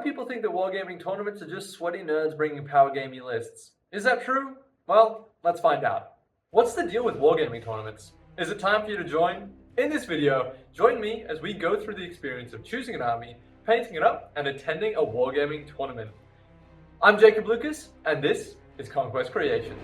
of people think that wargaming tournaments are just sweaty nerds bringing power gaming lists. Is that true? Well, let's find out. What's the deal with wargaming tournaments? Is it time for you to join? In this video, join me as we go through the experience of choosing an army, painting it up, and attending a wargaming tournament. I'm Jacob Lucas, and this is Conquest Creations.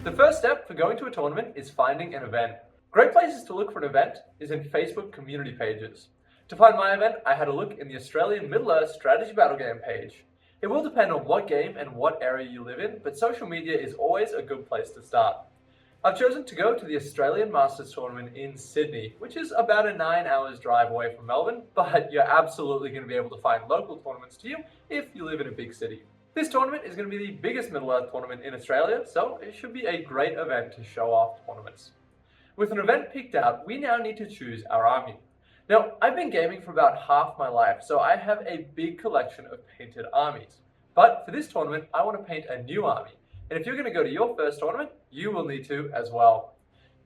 The first step for going to a tournament is finding an event. Great places to look for an event is in Facebook community pages. To find my event, I had a look in the Australian Middle-earth Strategy Battle Game page. It will depend on what game and what area you live in, but social media is always a good place to start. I've chosen to go to the Australian Masters Tournament in Sydney, which is about a 9 hours drive away from Melbourne, but you're absolutely going to be able to find local tournaments to you if you live in a big city. This tournament is going to be the biggest Middle-earth tournament in Australia, so it should be a great event to show off tournaments. With an event picked out, we now need to choose our army. Now, I've been gaming for about half my life, so I have a big collection of painted armies. But for this tournament, I want to paint a new army. And if you're going to go to your first tournament, you will need to as well.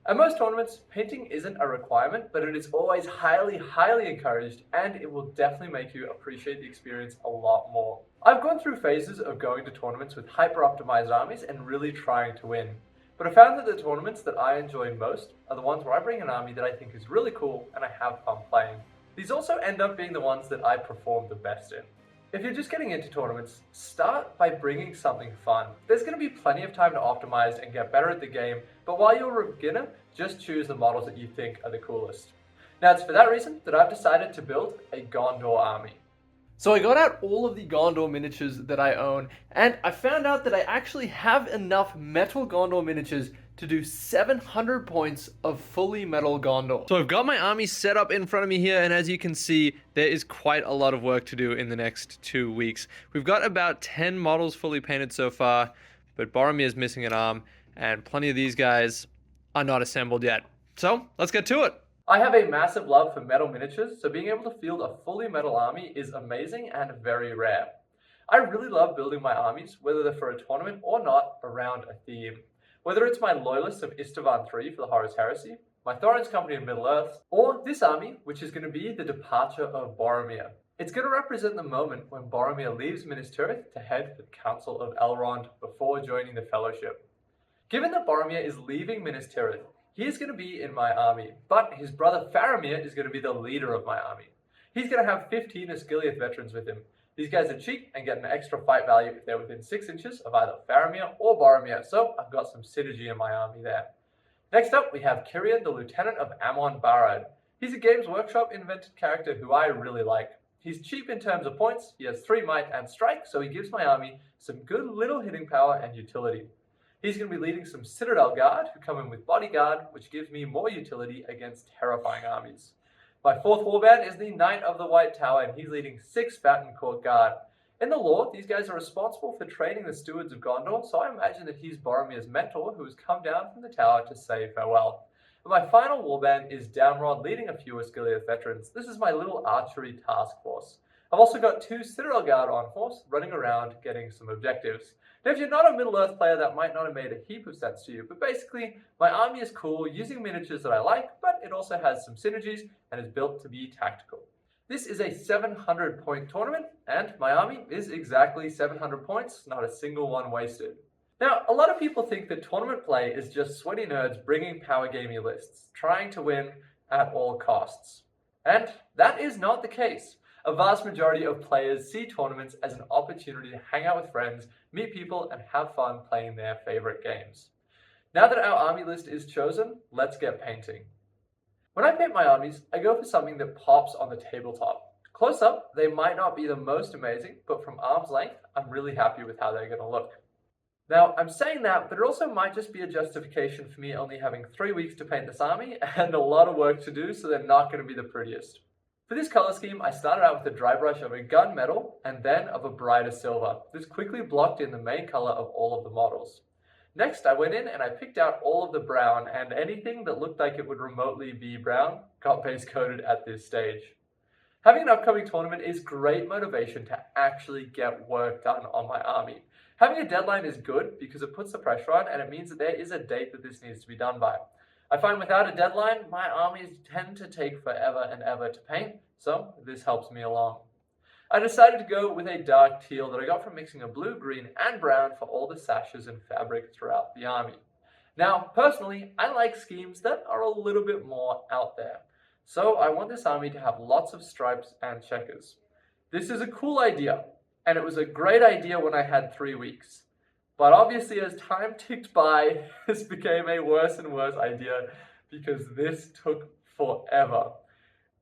At most tournaments, painting isn't a requirement, but it is always highly encouraged, and it will definitely make you appreciate the experience a lot more. I've gone through phases of going to tournaments with hyper-optimized armies and really trying to win. But I found that the tournaments that I enjoy most are the ones where I bring an army that I think is really cool and I have fun playing. These also end up being the ones that I perform the best in. If you're just getting into tournaments, start by bringing something fun. There's going to be plenty of time to optimize and get better at the game, but while you're a beginner, just choose the models that you think are the coolest. Now it's for that reason that I've decided to build a Gondor army. So I got out all of the Gondor miniatures that I own, and I found out that I actually have enough metal Gondor miniatures to do 700 points of fully metal Gondor. So I've got my army set up in front of me here, and as you can see, there is quite a lot of work to do in the next 2 weeks. We've got about 10 models fully painted so far, but Boromir's missing an arm, and plenty of these guys are not assembled yet. So let's get to it. I have a massive love for metal miniatures, so being able to field a fully metal army is amazing and very rare. I really love building my armies, whether they're for a tournament or not, around a theme. Whether it's my Loyalists of Istvan III for the Horus Heresy, my Thor Company of Middle-earth, or this army, which is going to be the departure of Boromir. It's going to represent the moment when Boromir leaves Minas Tirith to head for the Council of Elrond before joining the Fellowship. Given that Boromir is leaving Minas Tirith, he is going to be in my army, but his brother Faramir is going to be the leader of my army. He's going to have 15 Osgiliath veterans with him. These guys are cheap and get an extra fight value if they're within 6 inches of either Faramir or Boromir, so I've got some synergy in my army there. Next up, we have Kirian, the Lieutenant of Amon Barad. He's a Games Workshop invented character who I really like. He's cheap in terms of points, he has 3 might and strike, so he gives my army some good little hitting power and utility. He's going to be leading some Citadel Guard, who come in with Bodyguard, which gives me more utility against terrifying armies. My 4th warband is the Knight of the White Tower, and he's leading 6 Batten Court Guard. In the lore, these guys are responsible for training the Stewards of Gondor, so I imagine that he's Boromir's mentor, who has come down from the tower to say farewell. And my final warband is Downrod, leading a few Osgiliath veterans. This is my little archery task force. I've also got 2 Citadel Guard on horse, running around getting some objectives. Now, if you're not a Middle-earth player, that might not have made a heap of sense to you, but basically, my army is cool, using miniatures that I like, but it also has some synergies and is built to be tactical. This is a 700-point tournament, and my army is exactly 700 points, not a single one wasted. Now, a lot of people think that tournament play is just sweaty nerds bringing power gaming lists, trying to win at all costs. And that is not the case. A vast majority of players see tournaments as an opportunity to hang out with friends, meet people, and have fun playing their favorite games. Now that our army list is chosen, let's get painting. When I paint my armies, I go for something that pops on the tabletop. Close up, they might not be the most amazing, but from arm's length, I'm really happy with how they're going to look. Now, I'm saying that, but it also might just be a justification for me only having 3 weeks to paint this army and a lot of work to do, so they're not going to be the prettiest. For this color scheme, I started out with a dry brush of a gunmetal and then of a brighter silver. This quickly blocked in the main color of all of the models. Next, I went in and I picked out all of the brown, and anything that looked like it would remotely be brown got base coated at this stage. Having an upcoming tournament is great motivation to actually get work done on my army. Having a deadline is good because it puts the pressure on and it means that there is a date that this needs to be done by. I find without a deadline, my armies tend to take forever and ever to paint, so this helps me along. I decided to go with a dark teal that I got from mixing a blue, green, and brown for all the sashes and fabric throughout the army. Now, personally, I like schemes that are a little bit more out there. So I want this army to have lots of stripes and checkers. This is a cool idea, and it was a great idea when I had 3 weeks. But obviously, as time ticked by, this became a worse and worse idea because this took forever.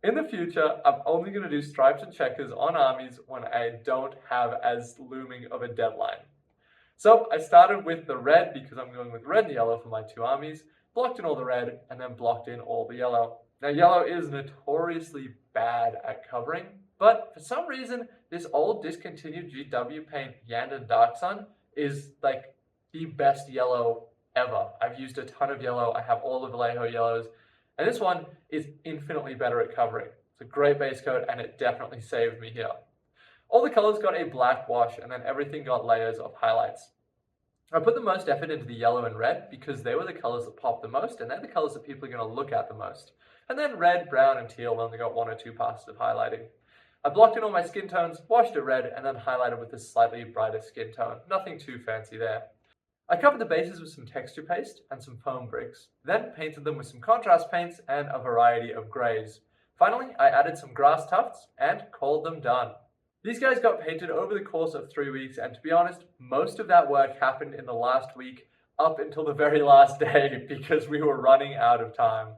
In the future, I'm only going to do stripes and checkers on armies when I don't have as looming of a deadline. So I started with the red because I'm going with red and yellow for my 2 armies, blocked in all the red, and then blocked in all the yellow. Now, yellow is notoriously bad at covering, but for some reason, this old discontinued GW paint Yandon Dark Sun is like the best yellow ever. I've used a ton of yellow. I have all the Vallejo yellows, and this one is infinitely better at covering. It's a great base coat, and it definitely saved me here. All the colors got a black wash, and then everything got layers of highlights. I put the most effort into the yellow and red because they were the colors that popped the most, and they're the colors that people are going to look at the most. And then red, brown, and teal only got 1 or 2 passes of highlighting. I blocked in all my skin tones, washed it red, and then highlighted with a slightly brighter skin tone. Nothing too fancy there. I covered the bases with some texture paste and some foam bricks, then painted them with some contrast paints and a variety of grays. Finally, I added some grass tufts and called them done. These guys got painted over the course of 3 weeks, and to be honest, most of that work happened in the last week up until the very last day because we were running out of time.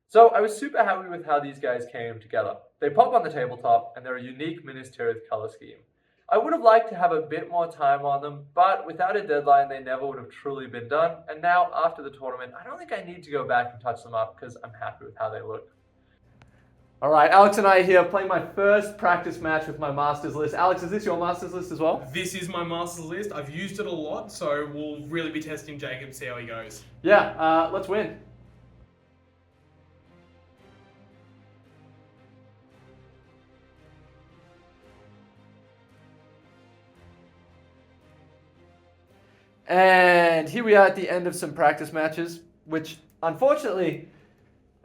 So I was super happy with how these guys came together. They pop on the tabletop, and they're a unique Minas Tirith color scheme. I would have liked to have a bit more time on them, but without a deadline, they never would have truly been done. And now, after the tournament, I don't think I need to go back and touch them up because I'm happy with how they look. All right, Alex and I are here playing my first practice match with my Masters list. Alex, is this your Masters list as well? This is my Masters list. I've used it a lot, so we'll really be testing Jacob, see how he goes. Yeah, let's win. And here we are at the end of some practice matches, which unfortunately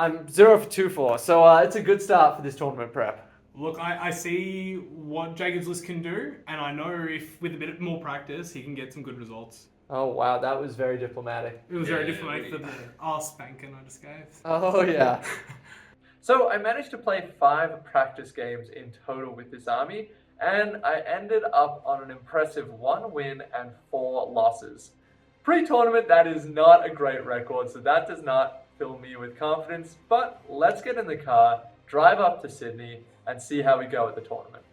I'm 0 for 2 for. So it's a good start for this tournament prep. Look, I see what Jacob's list can do, and I know if with a bit more practice, he can get some good results. Oh, wow, that was very diplomatic. It was very diplomatic for the arse spanking I just gave. Oh, yeah. So I managed to play 5 practice games in total with this army, and I ended up on an impressive 1 win and 4 losses. Pre-tournament, that is not a great record, so that does not fill me with confidence, but let's get in the car, drive up to Sydney, and see how we go at the tournament.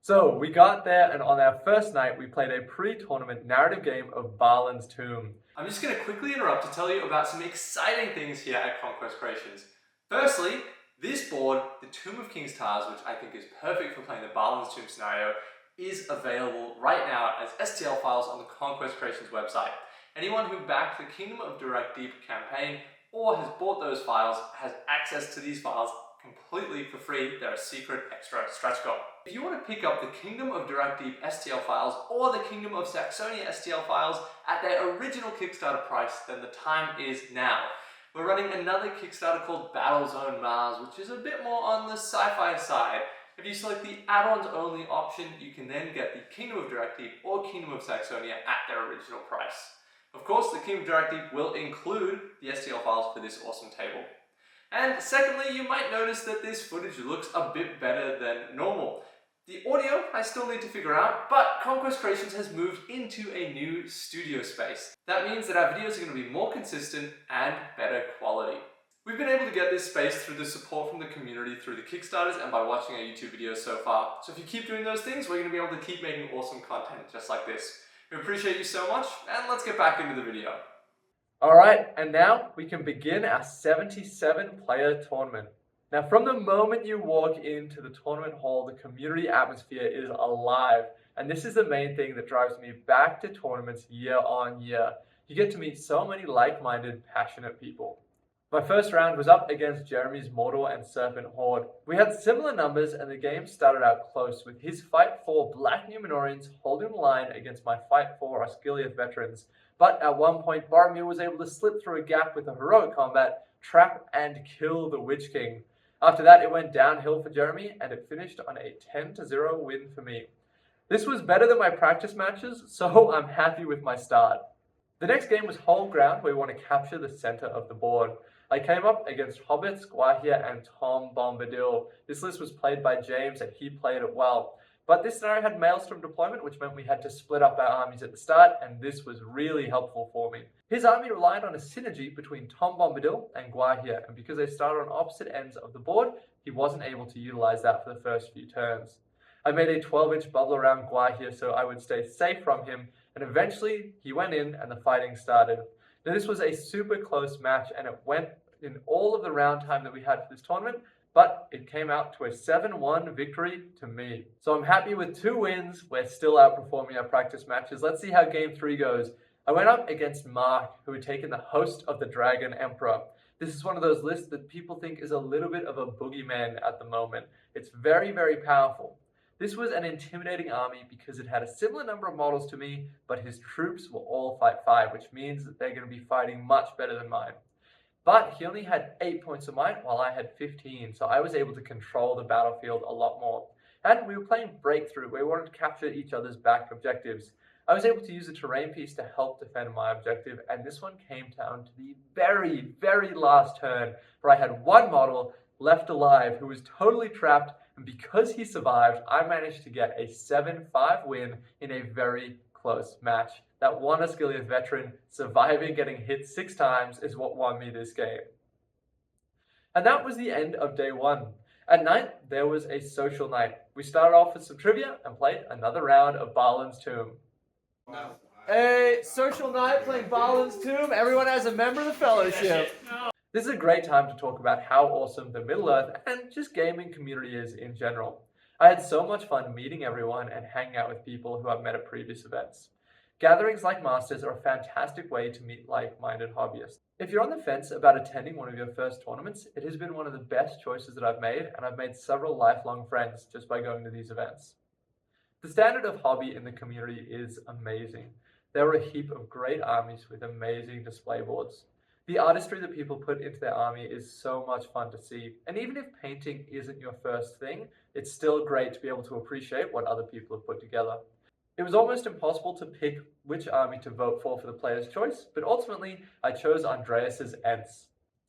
So we got there, and on our first night, we played a pre-tournament narrative game of Balin's Tomb. I'm just going to quickly interrupt to tell you about some exciting things here at Conquest Creations. Firstly, this board, the Tomb of King's Tars, which I think is perfect for playing the Balin's Tomb scenario, is available right now as STL files on the Conquest Creations website. Anyone who backed the Kingdom of Direct Deep campaign or has bought those files has access to these files completely for free. They're a secret extra stretch goal. If you want to pick up the Kingdom of Direct Deep STL files or the Kingdom of Saxonia STL files at their original Kickstarter price, then the time is now. We're running another Kickstarter called Battlezone Mars, which is a bit more on the sci-fi side. If you select the add-ons only option, you can then get the Kingdom of Direct Deep or Kingdom of Saxonia at their original price. Of course, the Kingdom of Direct Deep will include the STL files for this awesome table. And secondly, you might notice that this footage looks a bit better than normal. The audio I still need to figure out, but Conquest Creations has moved into a new studio space. That means that our videos are going to be more consistent and better quality. We've been able to get this space through the support from the community through the Kickstarters and by watching our YouTube videos so far. So if you keep doing those things, we're going to be able to keep making awesome content just like this. We appreciate you so much, and let's get back into the video. Alright, and now we can begin our 77 player tournament. Now, from the moment you walk into the tournament hall, the community atmosphere is alive. And this is the main thing that drives me back to tournaments year on year. You get to meet so many like-minded, passionate people. My first round was up against Jeremy's Mortal and Serpent Horde. We had similar numbers and the game started out close, with his Fight 4 Black Numenorians holding the line against my Fight 4 Osgiliath veterans. But at one point, Boromir was able to slip through a gap with a heroic combat, trap and kill the Witch King. After that, it went downhill for Jeremy, and it finished on a 10-0 win for me. This was better than my practice matches, so I'm happy with my start. The next game was Whole Ground, where we want to capture the center of the board. I came up against Hobbits, Guahia, and Tom Bombadil. This list was played by James, and he played it well. But this scenario had Maelstrom deployment, which meant we had to split up our armies at the start, and this was really helpful for me. His army relied on a synergy between Tom Bombadil and Guahia, and because they started on opposite ends of the board, he wasn't able to utilize that for the first few turns. I made a 12-inch bubble around Guahia so I would stay safe from him, and eventually he went in and the fighting started. Now this was a super close match, and it went in all of the round time that we had for this tournament, but it came out to a 7-1 victory to me. So I'm happy with 2 wins. We're still outperforming our practice matches. Let's see how game 3 goes. I went up against Mark, who had taken the host of the Dragon Emperor. This is one of those lists that people think is a little bit of a boogeyman at the moment. It's very, very powerful. This was an intimidating army because it had a similar number of models to me, but his troops were all Fight 5, which means that they're going to be fighting much better than mine. But he only had 8 points of might while I had 15, so I was able to control the battlefield a lot more. And we were playing Breakthrough, where we wanted to capture each other's back objectives. I was able to use a terrain piece to help defend my objective, and this one came down to the very, very last turn, where I had one model left alive who was totally trapped, and because he survived, I managed to get a 7-5 win in a very close match. That one Osgiliath veteran surviving getting hit 6 times is what won me this game. And that was the end of day 1. At night, there was a social night. We started off with some trivia and played another round of Balin's Tomb. A social night playing Balin's Tomb. Everyone has a member of the fellowship. This is a great time to talk about how awesome the Middle-earth and just gaming community is in general. I had so much fun meeting everyone and hanging out with people who I've met at previous events. Gatherings like Masters are a fantastic way to meet like-minded hobbyists. If you're on the fence about attending one of your first tournaments, it has been one of the best choices that I've made, and I've made several lifelong friends just by going to these events. The standard of hobby in the community is amazing. There are a heap of great armies with amazing display boards. The artistry that people put into their army is so much fun to see, and even if painting isn't your first thing, it's still great to be able to appreciate what other people have put together. It was almost impossible to pick which army to vote for the player's choice, but ultimately I chose Andreas's Ents.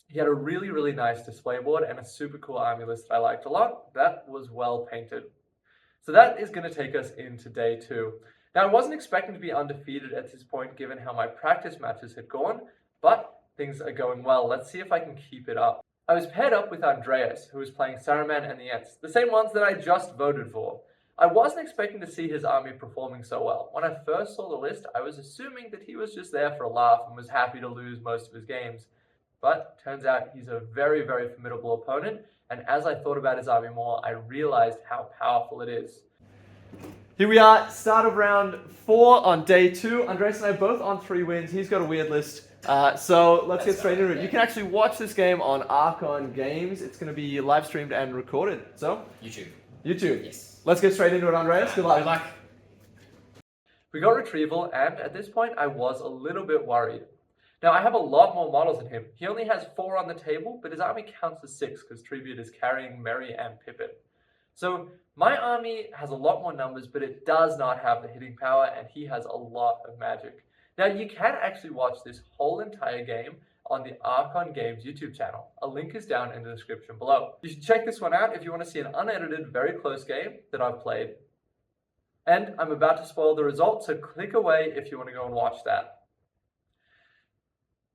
He had a really, really nice display board and a super cool army list that I liked a lot. That was well painted. So that is going to take us into day 2. Now, I wasn't expecting to be undefeated at this point given how my practice matches had gone, but things are going well. Let's see if I can keep it up. I was paired up with Andreas, who was playing Saruman and the Ents, the same ones that I just voted for. I wasn't expecting to see his army performing so well. When I first saw the list, I was assuming that he was just there for a laugh and was happy to lose most of his games. But turns out he's a very, very formidable opponent, and as I thought about his army more, I realized how powerful it is. Here we are, start of round 4 on day 2. Andreas and I both on 3 wins. He's got a weird list. So let's get straight into it. You can actually watch this game on Archon Games. It's going to be live streamed and recorded. So? YouTube. Yes. Let's get straight into it, Andreas. Good luck. Good luck. We got retrieval, and at this point, I was a little bit worried. Now, I have a lot more models than him. He only has 4 on the table, but his army counts as 6 because Tribute is carrying Merry and Pippin. So my army has a lot more numbers, but it does not have the hitting power, and he has a lot of magic. Now, you can actually watch this whole entire game on the Archon Games YouTube channel. A link is down in the description below. You should check this one out if you want to see an unedited, very close game that I've played. And I'm about to spoil the results, so click away if you want to go and watch that.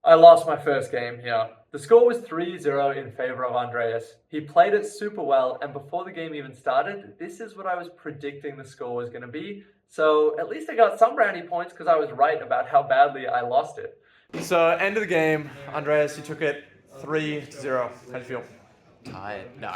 I lost my first game here. The score was 3-0 in favor of Andreas. He played it super well, and before the game even started, this is what I was predicting the score was going to be. So at least I got some brownie points because I was right about how badly I lost it. So end of the game, Andreas, you took it 3-0. How do you feel? Tired. No,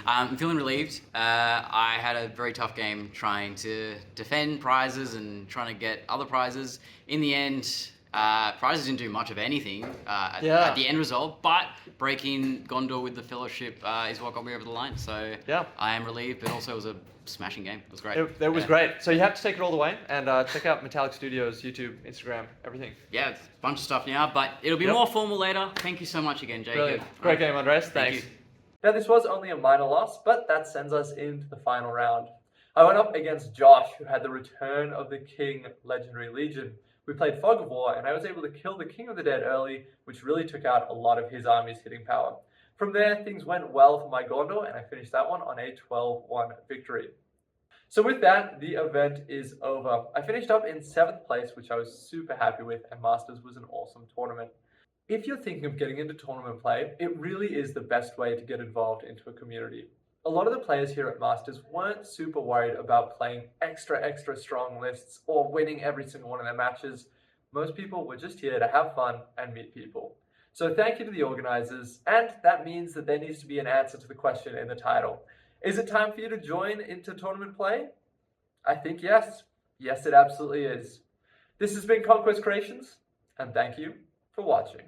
I'm feeling relieved. I had a very tough game trying to defend prizes and trying to get other prizes. In the end, Prizes didn't do much of anything Yeah. at the end result, but breaking Gondor with the Fellowship is what got me over the line. So Yeah. I am relieved, but also it was a smashing game. It was great. It was Yeah. great. So you have to take it all the way and check out Metallic Studios, YouTube, Instagram, everything. Yeah, it's a bunch of stuff now, but it'll be Yep. more formal later. Thank you so much again, Jacob. Brilliant. Great game, Andres. Thank Thanks. you. Now, this was only a minor loss, but that sends us into the final round. I went up against Josh, who had the Return of the King Legendary Legion. We played Fog of War, and I was able to kill the King of the Dead early, which really took out a lot of his army's hitting power. From there, things went well for my Gondor, and I finished that one on a 12-1 victory. So with that, the event is over. I finished up in 7th place, which I was super happy with, and Masters was an awesome tournament. If you're thinking of getting into tournament play, it really is the best way to get involved into a community. A lot of the players here at Masters weren't super worried about playing extra strong lists or winning every single one of their matches. Most people were just here to have fun and meet people. So thank you to the organizers, and that means that there needs to be an answer to the question in the title. Is it time for you to join into tournament play? I think yes. Yes, it absolutely is. This has been Conquest Creations, and thank you for watching.